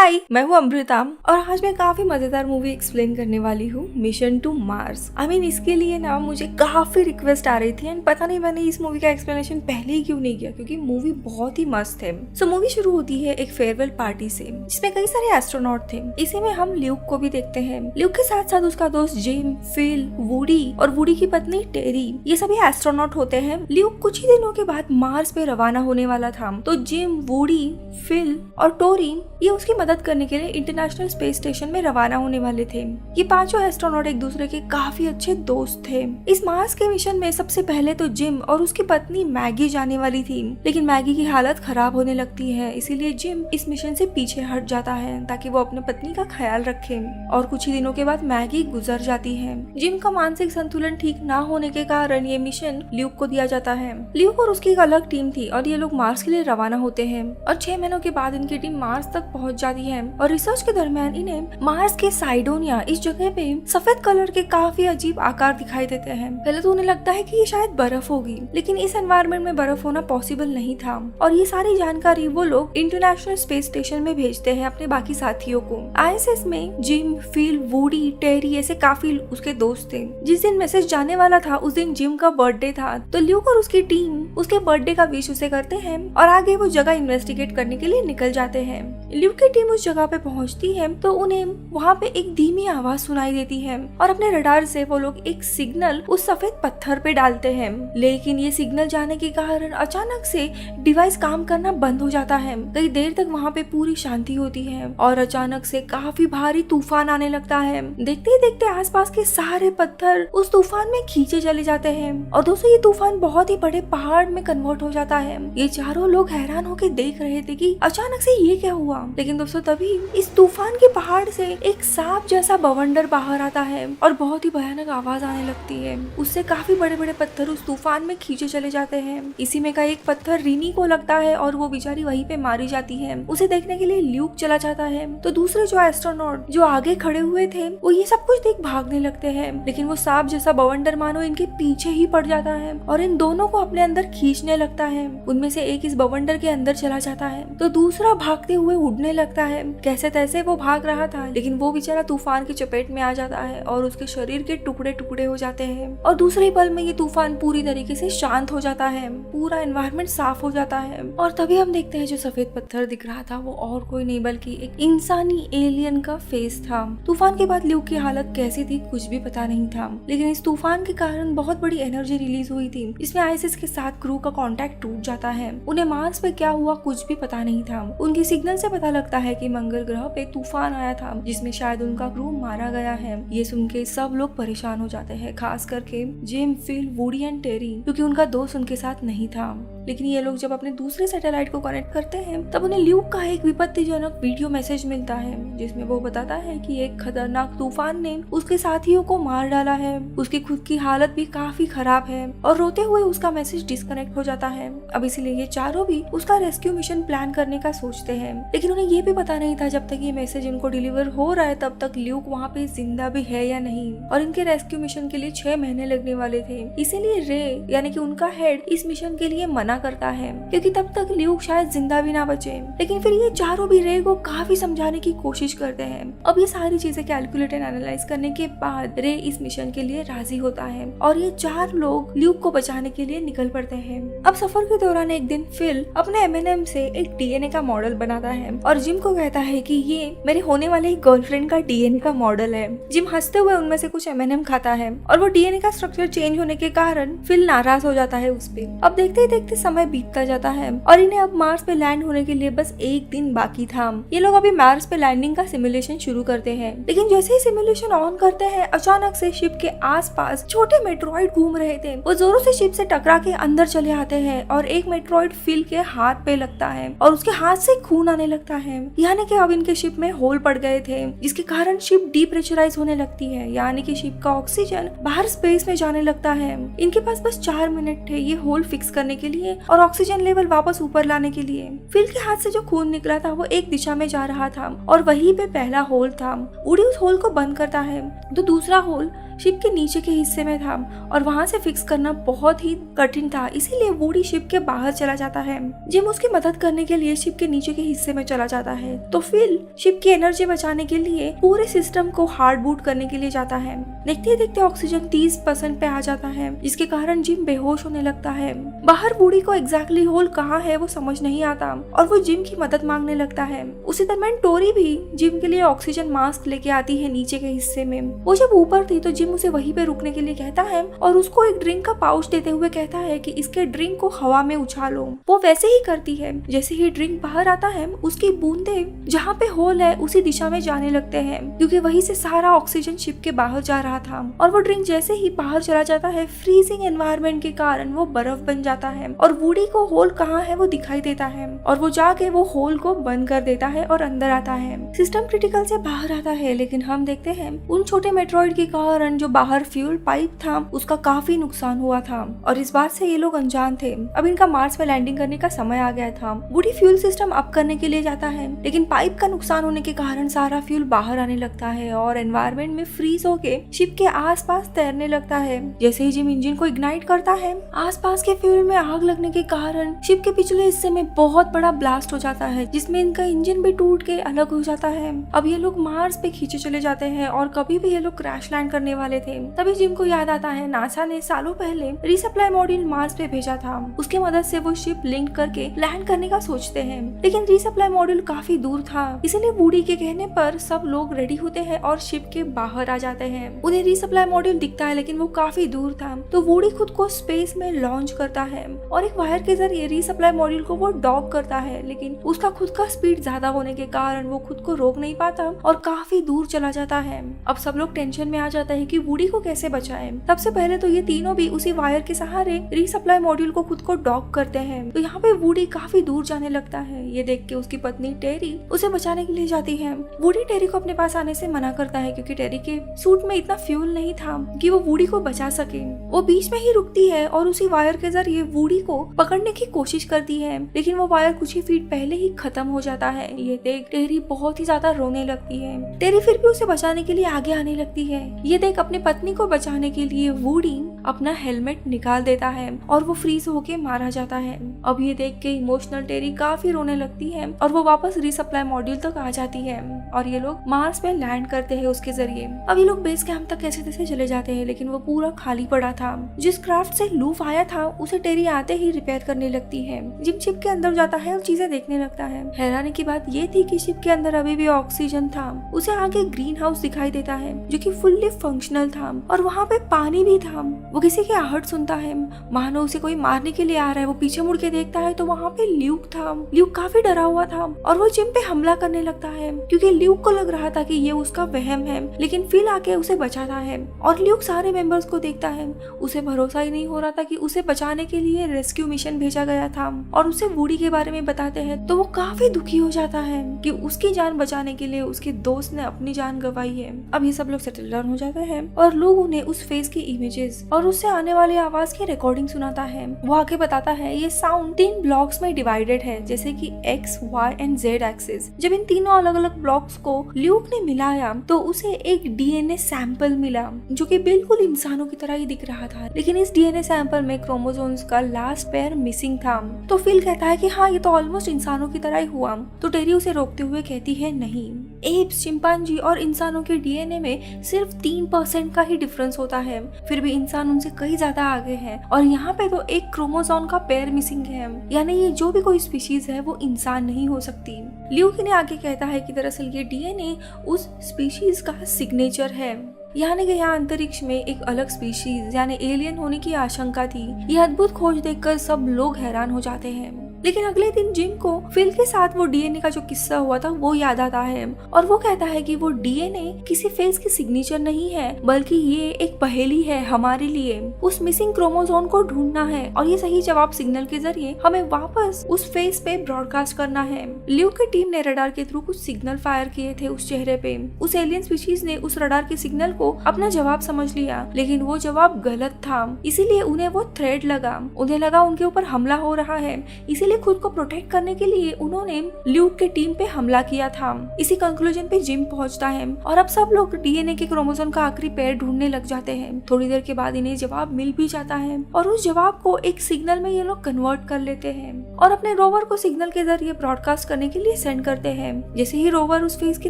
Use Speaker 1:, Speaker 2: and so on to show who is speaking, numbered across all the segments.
Speaker 1: हाय, मैं हूँ अमृता और आज मैं काफी मजेदार मूवी एक्सप्लेन करने वाली हूँ, मिशन टू मार्स। इसके लिए ना मुझे काफी रिक्वेस्ट आ रही थी एंड पता नहीं मैंने इस मूवी का एक्सप्लेनेशन पहले ही क्यों नहीं किया, क्योंकि मूवी बहुत ही मस्त है। सो मूवी शुरू होती है एक फेयरवेल पार्टी से, जिसमें कई सारे एस्ट्रोनॉट थे। इसी में हम ल्यूक को भी देखते हैं। ल्यूक के साथ साथ उसका दोस्त जिम, फिल, वुडी और वुडी की पत्नी टेरी, ये सभी एस्ट्रोनॉट होते हैं। ल्यूक कुछ ही दिनों के बाद मार्स पे रवाना होने वाला था, तो जिम, वुडी, फिल और टोरी ये उसकी मदद करने के लिए इंटरनेशनल स्पेस स्टेशन में रवाना होने वाले थे। ये पांचों एस्ट्रोनॉट एक दूसरे के काफी अच्छे दोस्त थे। इस मार्स के मिशन में सबसे पहले तो जिम और उसकी पत्नी मैगी जाने वाली थी, लेकिन मैगी की हालत खराब होने लगती है, इसीलिए जिम इस मिशन से पीछे हट जाता है ताकि वो अपने पत्नी का ख्याल रखे। और कुछ ही दिनों के बाद मैगी गुजर जाती है। जिम का मानसिक संतुलन ठीक ना होने के कारण ये मिशन ल्यूक को दिया जाता है। ल्यूक और उसकी एक अलग टीम थी और ये लोग मार्स के लिए रवाना होते हैं और 6 महीनों के बाद इनकी टीम मार्स तक पहुंच जाती है। और रिसर्च के दरमियान इन्हें मार्स के साइडोनिया इस जगह पे सफेद कलर के काफी अजीब आकार दिखाई देते हैं। पहले तो उन्हें लगता है कि ये शायद बर्फ होगी, लेकिन इस एनवायरनमेंट में बर्फ होना पॉसिबल नहीं था। और ये सारी जानकारी वो लोग इंटरनेशनल स्पेस स्टेशन में भेजते हैं अपने बाकी साथियों को। आईएसएस में जिम, फिल, वुडी, टेरी ऐसे काफी उसके दोस्त थे। जिस दिन मैसेज जाने वाला था उस दिन जिम का बर्थडे था, तो ल्यूक और उसकी टीम उसके बर्थडे का विश उसे करते हैं और आगे वो जगह इन्वेस्टिगेट करने के लिए निकल जाते हैं। ल्यूक की टीम उस जगह पे पहुंचती है तो उन्हें वहाँ पे एक धीमी आवाज सुनाई देती है और अपने रडार से वो लोग एक सिग्नल उस सफेद पत्थर पे डालते हैं, लेकिन ये सिग्नल जाने के कारण अचानक से डिवाइस काम करना बंद हो जाता है। कई देर तक वहाँ पे पूरी शांति होती है और अचानक से काफी भारी तूफान आने लगता है। देखते ही देखते आसपास के सारे पत्थर उस तूफान में खींचे चले जाते हैं और दोस्तों ये तूफान बहुत ही बड़े पहाड़ में कन्वर्ट हो जाता है। ये चारों लोग हैरान होकर देख रहे थे कि अचानक से ये क्या हुआ, लेकिन दोस्तों तभी इस तूफान के पहाड़ से एक सांप जैसा बवंडर बाहर आता है और बहुत ही भयानक आवाज आने लगती है। उससे काफी बड़े बड़े पत्थर उस तूफान में खींचे चले जाते हैं। इसी में का एक पत्थर रीनी को लगता है और वो बेचारी वहीं पे मारी जाती है। उसे देखने के लिए ल्यूक चला जाता है, तो दूसरे जो एस्ट्रोनॉट जो आगे खड़े हुए थे वो ये सब कुछ देख भागने लगते हैं, लेकिन वो सांप जैसा बवंडर मानो इनके पीछे ही पड़ जाता है और इन दोनों को अपने अंदर खींचने लगता है। उनमें से एक इस बवंडर के अंदर चला जाता है तो दूसरा भागते हुए उड़ने लगता है। कैसे तैसे वो भाग रहा था, लेकिन वो बेचारा तूफान की चपेट में आ जाता है और उसके शरीर के टुकड़े टुकड़े हो जाते हैं और दूसरे पल में ये तूफान पूरी तरीके से शांत हो जाता है, पूरा एनवायरनमेंट साफ हो जाता है। और तभी हम देखते हैं जो सफेद पत्थर दिख रहा था वो और कोई नहीं बल्कि एक इंसानी एलियन का फेस था। तूफान के बाद ल्यूक की हालत कैसी थी कुछ भी पता नहीं था, लेकिन इस तूफान के कारण बहुत बड़ी एनर्जी रिलीज हुई थी, जिसमें आईएसएस के साथ क्रू का कॉन्टेक्ट टूट जाता है। उन्हें मार्स पे क्या हुआ कुछ भी पता नहीं था। उनकी सिग्नल से पता लगता है कि मंगल ग्रह पे तूफान आया था जिसमें शायद उनका क्रू मारा गया है। ये सुन के सब लोग परेशान हो जाते हैं, खास करके जिम, फिल, वुडी एंड टेरी, क्योंकि उनका दोस्त उनके साथ नहीं था। लेकिन ये लोग जब अपने दूसरे सैटेलाइट को कनेक्ट करते हैं तब उन्हें ल्यूक का एक विपत्तिजनक वीडियो मैसेज मिलता है, जिसमें वो बताता है कि एक खतरनाक तूफान ने उसके साथियों को मार डाला है। उसकी खुद की हालत भी काफी खराब है और रोते हुए उसका मैसेज डिस्कनेक्ट हो जाता है। अब इसीलिए ये चारों भी उसका रेस्क्यू मिशन प्लान करने का सोचते हैं, लेकिन उन्हें ये भी पता नहीं था जब तक ये मैसेज उनको डिलीवर हो रहा है तब तक ल्यूक वहाँ पे जिंदा भी है या नहीं। और इनके रेस्क्यू मिशन के लिए 6 महीने लगने वाले थे, इसीलिए रे यानी कि उनका हेड इस मिशन के लिए मना करता है, क्योंकि तब तक ल्यूक शायद जिंदा भी ना बचे। लेकिन फिर ये चारों भी रे को काफी समझाने की कोशिश करते हैं। अब ये सारी चीजें कैलकुलेट एंड एनालाइज करने के बाद रे इस मिशन के लिए राजी होता है और ये 4 लोग ल्यूक को बचाने के लिए निकल पड़ते हैं। अब सफर के दौरान एक दिन फिल अपने एमएनएम से एक डीएनए का मॉडल बनाता है और जिम को कहता है कि ये मेरे होने वाले गर्लफ्रेंड का डीएनए का मॉडल है। जिम हंसते हुए उनमें से कुछ एमएनएम खाता है और वो डीएनए का स्ट्रक्चर चेंज होने के कारण फिल नाराज हो जाता है उस पे। अब देखते ही देखते समय बीतता जाता है और इन्हें अब मार्स पे लैंड होने के लिए बस एक दिन बाकी था। ये लोग अभी मार्स पे लैंडिंग का सिमुलेशन शुरू करते हैं, लेकिन जैसे ही सिमुलेशन ऑन करते हैं अचानक से शिप के आसपास छोटे मेट्रॉइड घूम रहे थे। वो जोरों से शिप से टकरा के अंदर चले आते हैं और एक मेट्रॉइड फिल के हाथ पे लगता है और उसके हाथ से खून आने लगता है। यानी कि अब इनके शिप में होल पड़ गए थे, जिसके कारण शिप डीप्रेशराइज होने लगती है, यानी कि शिप का ऑक्सीजन बाहर स्पेस में जाने लगता है। इनके पास बस 4 मिनट थे ये होल फिक्स करने के लिए और ऑक्सीजन लेवल वापस ऊपर लाने के लिए। फिल के हाथ से जो खून निकला था वो एक दिशा में जा रहा था और वहीं पे पहला होल था। वुडी उस होल को बंद करता है तो दूसरा होल शिप के नीचे के हिस्से में था और वहां से फिक्स करना बहुत ही कठिन था, इसीलिए वुडी शिप के बाहर चला जाता है। जिम उसकी मदद करने के लिए शिप के नीचे के हिस्से में चला जाता है तो फिल शिप की एनर्जी बचाने के लिए पूरे सिस्टम को हार्ड बूट करने के लिए जाता है। देखते देखते ऑक्सीजन 30% पे आ जाता है, जिसके कारण जिम बेहोश होने लगता है। बाहर वुडी को एग्जैक्टली होल कहाँ है वो समझ नहीं आता और वो जिम की मदद मांगने लगता है। उसी दरम्यान टोरी भी जिम के लिए ऑक्सीजन मास्क लेके आती है नीचे के हिस्से में। वो जब ऊपर थी तो जिम उसे वहीं पे रुकने के लिए कहता है और उसको एक ड्रिंक का पाउच देते हुए कहता है कि इसके ड्रिंक को हवा में उछालो। वो वैसे ही करती है। जैसे ही ड्रिंक बाहर आता है उसकी बूंदे जहाँ पे होल है उसी दिशा में जाने लगते हैं, क्योंकि वहीं से सारा ऑक्सीजन शिप के बाहर जा रहा था। और वो ड्रिंक जैसे ही बाहर चला जाता है फ्रीजिंग एनवायरनमेंट के कारण वो बर्फ बन जाता है और वुडी को होल कहाँ है वो दिखाई देता है और वो जाके वो होल को बंद कर देता है और अंदर आता है। सिस्टम क्रिटिकल से बाहर आता है, लेकिन हम देखते हैं उन छोटे मेट्रॉइड के कारण जो बाहर फ्यूल पाइप था उसका काफी नुकसान हुआ था और इस बात से ये लोग अनजान थे। अब इनका मार्स पे लैंडिंग करने का समय आ गया था। वुडी फ्यूल सिस्टम अप करने के लिए जाता है, लेकिन पाइप का नुकसान होने के कारण सारा फ्यूल बाहर आने लगता है और एनवायरनमेंट में फ्रीज होके शिप के आसपास तैरने लगता है। जैसे ही जिम इंजन को इग्नाइट करता है, आसपास के फ्यूल में आग लगने के कारण शिप के पिछले हिस्से में बहुत बड़ा ब्लास्ट हो जाता है, जिसमें इनका इंजन भी टूट के अलग हो जाता है। अब ये लोग मार्स पे खींचे चले जाते हैं और कभी भी ये लोग क्रैश लैंड करने वाले थे। तभी जिम को याद आता है नासा ने सालों पहले रीसप्लाई मॉड्यूल मार्स पे भेजा था। उसके मदद से वो शिप लिंक करके लैंड करने का सोचते हैं, लेकिन रीसप्लाई मॉड्यूल काफी दूर था, इसलिए वुडी के कहने पर सब लोग रेडी होते हैं और शिप के बाहर आ जाते हैं। उन्हें रीसप्लाई मॉड्यूल दिखता है लेकिन वो काफी दूर था, तो वुडी खुद को स्पेस में लॉन्च करता है और एक वायर के जरिए रीसप्लाई मॉड्यूल को वो डॉक करता है, लेकिन उसका खुद का स्पीड ज्यादा होने के कारण वो खुद को रोक नहीं पाता और काफी दूर चला जाता है। अब सब लोग टेंशन में आ जाता है कि वुडी को कैसे बचाएं। सबसे पहले तो ये तीनों भी उसी वायर के सहारे रीसप्लाई मॉड्यूल को खुद को डॉक करते हैं। तो यहाँ पे वुडी काफी दूर जाने लगता है। ये देख के उसकी पत्नी टेरी उसे बचाने के लिए जाती है। वुडी टेरी को अपने पास आने से मना करता है क्योंकि टेरी के सूट में इतना फ्यूल नहीं था कि वो वुडी को बचा सके। वो बीच में ही रुकती है और उसी वायर के जरिए वुडी को पकड़ने की कोशिश करती है, लेकिन वो वायर कुछ ही फीट पहले ही खत्म हो जाता है। ये देख टेरी बहुत ही ज्यादा रोने लगती है। टेरी फिर भी उसे बचाने के लिए आगे आने लगती है। ये देख अपनी पत्नी को बचाने के लिए वुडी अपना हेलमेट निकाल देता है और वो फ्रीज होके मारा जाता है। अब ये देख के इमोशनल टेरी काफी रोने लगती है और वो वापस रीसप्लाई मॉड्यूल तक आ जाती है और ये लोग मार्स पे लैंड करते हैं उसके जरिए। अब ये लोग बेस कैंप तक कैसे तैसे चले जाते हैं, लेकिन वो पूरा खाली पड़ा था। जिस क्राफ्ट से लूफ आया था उसे टेरी आते ही रिपेयर करने लगती है। जिम शिप के अंदर जाता है और चीजें देखने लगता है। हैरानी की बात ये थी कि शिप के अंदर अभी भी ऑक्सीजन था। उसे आगे ग्रीन हाउस दिखाई देता है जो कि फुल्ली फंक्शनल था और वहाँ पे पानी भी था। वो किसी की आहट सुनता है, मानो उसे कोई मारने के लिए आ रहा है। वो पीछे मुड़ के देखता है तो वहाँ पे ल्यूक था। ल्यूक काफी डरा हुआ था और वो जिम पे हमला करने लगता है क्योंकि ल्यूक को लग रहा था कि ये उसका वहम है, लेकिन फिल आके उसे बचाता है और ल्यूक सारे मेंबर्स को देखता है। उसे भरोसा ही नहीं हो रहा था कि उसे बचाने के लिए रेस्क्यू मिशन भेजा गया था और उसे वुडी के बारे में बताते हैं तो वो काफी दुखी हो जाता है कि उसकी जान बचाने के लिए उसके दोस्त ने अपनी जान गंवाई है। अब ये सब लोग सेटल डाउन हो जाते हैं और लोग उन्हें उस फेस की इमेजेस और उससे आने वाले आवाज की रिकॉर्डिंग सुनाता है। वो आके बताता है ये साउंड 3 ब्लॉक्स में डिवाइडेड है, जैसे कि X, Y and Z axis. जब इन तीनों अलग अलग ब्लॉक्स को ल्यूक ने मिलाया तो उसे एक DNA सैंपल मिला जो कि बिल्कुल इंसानों की तरह ही दिख रहा था, लेकिन इस DNA सैंपल में क्रोमोसोम्स का लास्ट पेयर मिसिंग था। तो फिल कहता है कि हाँ ये तो ऑलमोस्ट इंसानों की तरह ही हुआ। तो टेरी उसे रोकते हुए कहती है नहीं, एप्स, चिंपांजी और इंसानों के DNA में सिर्फ 3% का ही डिफरेंस होता है, फिर भी इंसान उनसे कई ज्यादा आगे है और यहाँ पे तो एक क्रोमोसोम का पेयर मिसिंग है, यानी ये जो भी कोई स्पीशीज है वो इंसान नहीं हो सकती। ल्यूक ने आगे कहता है कि दरअसल ये DNA उस स्पीशीज का सिग्नेचर है, यानी कि यहाँ अंतरिक्ष में एक अलग स्पीशीज यानी एलियन होने की आशंका थी। यह अद्भुत खोज देखकर सब लोग हैरान हो जाते हैं, लेकिन अगले दिन जिम को फिल के साथ वो डीएनए का जो किस्सा हुआ था वो याद आता है और वो कहता है कि वो डीएनए किसी फेस की सिग्नेचर नहीं है, बल्कि ये एक पहेली है हमारे लिए। उस मिसिंग क्रोमोसोम को ढूंढना है और ये सही जवाब सिग्नल के जरिए हमें वापस उस फेस पे ब्रॉडकास्ट करना है। ल्यूक की टीम ने रडार के थ्रू कुछ सिग्नल फायर किए थे उस चेहरे पे। उस एलियन स्पीशीज ने उस रडार के सिग्नल को अपना जवाब समझ लिया, लेकिन वो जवाब गलत था। इसीलिए उन्हें वो थ्रेट लगा। उन्हें लगा उनके ऊपर हमला हो रहा है, इसीलिए खुद को प्रोटेक्ट करने के लिए उन्होंने ल्यूक के टीम पे हमला किया था। इसी कंक्लूजन पे जिम पहुंचता है और अब सब लोग डीएनए के क्रोमोसोम का आखिरी पेड़ ढूंढने लग जाते हैं। थोड़ी देर के बाद इन्हें जवाब मिल भी जाता है और उस जवाब को एक सिग्नल में ये लोग कन्वर्ट कर लेते हैं और अपने रोवर को सिग्नल के जरिए ब्रॉडकास्ट करने के लिए सेंड करते हैं। जैसे ही रोवर उस फेस के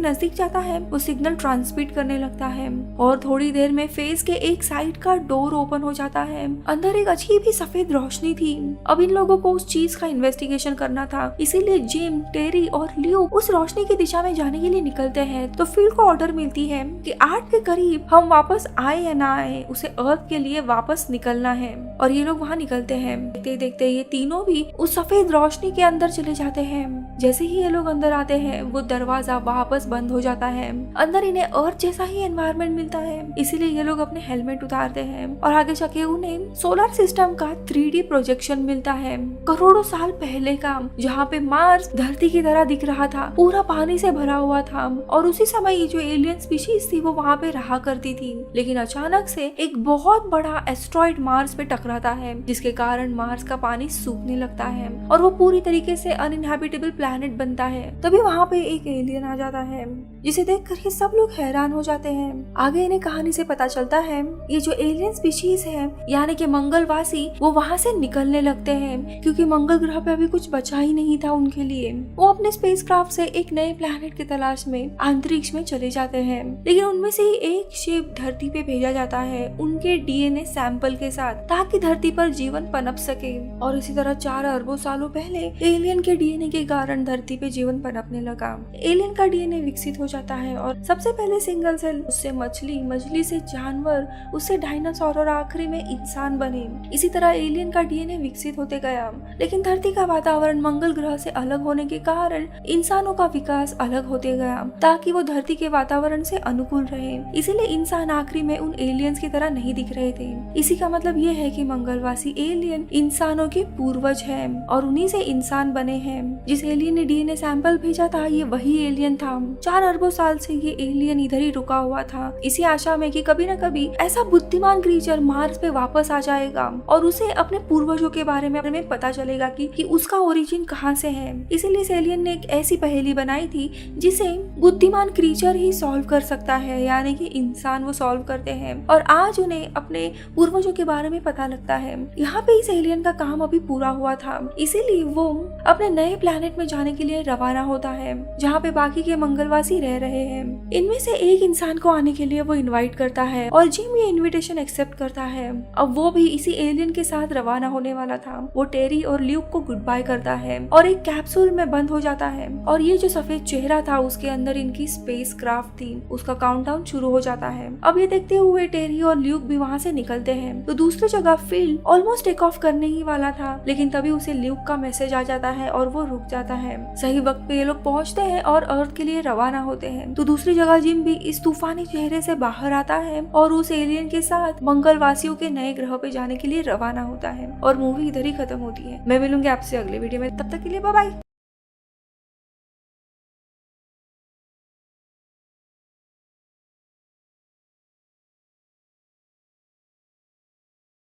Speaker 1: नजदीक जाता है वो सिग्नल ट्रांसमिट करने लगता है और थोड़ी देर में फेस के एक साइड का डोर ओपन हो जाता है। अंदर एक अजीब ही सफेद रोशनी थी। अब इन लोगों को उस चीज का इन्वेस्टिगेशन करना था, इसीलिए जिम, टेरी और ल्यूक उस रोशनी की दिशा में जाने के लिए निकलते हैं। तो फिल को ऑर्डर मिलती है कि 8 के करीब हम वापस आए या ना आए, उसे अर्थ के लिए वापस निकलना है और ये लोग वहाँ निकलते हैं। देखते देखते ये तीनों भी उस सफेद रोशनी के अंदर चले जाते हैं। जैसे ही ये लोग अंदर आते हैं वो दरवाजा वापस बंद हो जाता है। अंदर इन्हें अर्थ जैसा ही एनवायरनमेंट मिलता है, इसीलिए ये लोग अपने हेलमेट उतारते हैं और आगे जाके उन्हें सोलर सिस्टम का 3D प्रोजेक्शन मिलता है करोड़ों साल पहले का, जहाँ पे मार्स धरती की तरह दिख रहा था, पूरा पानी से भरा हुआ था और उसी समय ये जो एलियन स्पीशीज थी वो वहाँ पे रहा करती थी। लेकिन अचानक से एक बहुत बड़ा एस्ट्रॉइड मार्स पे टकराता है, जिसके कारण मार्स का पानी सूखने लगता है और वो पूरी तरीके से अनइनहैबिटेबल प्लैनेट बनता है। तभी वहाँ पे एक एलियन आ जाता है, जिसे देखकर ये सब लोग हैरान हो जाते हैं। आगे इन्हें कहानी से पता चलता है ये जो एलियन स्पीशीज है यानी कि मंगलवासी, वो वहाँ से निकलने लगते हैं क्योंकि मंगल ग्रह पे अभी कुछ बचा ही नहीं था उनके लिए। वो अपने स्पेसक्राफ्ट से एक नए प्लैनेट की तलाश में अंतरिक्ष में चले जाते हैं, लेकिन उनमें से ही एक शिप धरती पे भेजा जाता है उनके डीएनए सैंपल के साथ, ताकि धरती पर जीवन पनप सके। और इसी तरह 4 अरबों सालों पहले एलियन के डीएनए के कारण धरती पे जीवन पनपने लगा। एलियन का डीएनए विकसित हो जाता है और सबसे पहले सिंगल सेल, उससे मछली, मछली से जानवर, उससे डायनासोर और आखिरी में इंसान बने। इसी तरह एलियन का डीएनए विकसित होते गया, लेकिन धरती का वातावरण मंगल ग्रह से अलग होने के कारण इंसानों का विकास अलग होते गया ताकि वो धरती के वातावरण से अनुकूल रहे। इसीलिए इंसान आखिरी में उन एलियंस की तरह नहीं दिख रहे थे। इसी का मतलब ये है कि मंगलवासी एलियन इंसानों के पूर्वज हैं और उन्हीं से इंसान बने हैं। जिस एलियन ने डीएनए सैंपल भेजा था ये वही एलियन था। 4 अरबों साल से ये एलियन इधर ही रुका हुआ था, इसी आशा में कि कभी न कभी ऐसा बुद्धिमान क्रीचर मार्स पे वापस आ जाएगा और उसे अपने पूर्वजों के बारे में पता चलेगा कि उसका ओरिजिन कहाँ से है। इसीलिए इस एलियन ने एक ऐसी पहेली बनाई थी जिसे बुद्धिमान क्रीचर ही सॉल्व कर सकता है, यानी कि इंसान वो सॉल्व करते हैं और आज उन्हें अपने पूर्वजों के बारे में पता लगता है। यहाँ पे इस एलियन का काम अभी पूरा हुआ था, इसीलिए वो अपने नए प्लैनेट में जाने के लिए रवाना होता है जहाँ पे बाकी के मंगलवासी रह रहे हैं। इनमें से एक इंसान को आने के लिए वो इनवाइट करता है और जिम ये इनविटेशन एक्सेप्ट करता है। अब वो भी इसी एलियन के साथ रवाना होने वाला था। वो टेरी और ल्यूक को गुड बाय करता है और एक कैप्सूल में बंद हो जाता है और ये जो सफेद चेहरा था उसके अंदर इनकी स्पेस क्राफ्ट थी, उसका काउंटडाउन शुरू हो जाता है। अब ये देखते हुए टेरी और ल्यूक भी वहाँ से निकलते हैं। तो दूसरी जगह फिल ऑलमोस्ट टेक ऑफ करने ही वाला था, लेकिन तभी उसे ल्यूक का मैसेज आ जाता है और वो रुक जाता है। सही वक्त पे ये लोग पहुँचते हैं और अर्थ के लिए रवाना होते हैं। तो दूसरी जगह जिम भी इस तूफानी चेहरे से बाहर आता है और उस एलियन के साथ मंगलवासियों के नए ग्रह पे जाने के लिए रवाना होता है और मूवी इधर ही खत्म होती है। मैं मिलूंगी आपसे अगले वीडियो में, तब तक के लिए बाय बाय।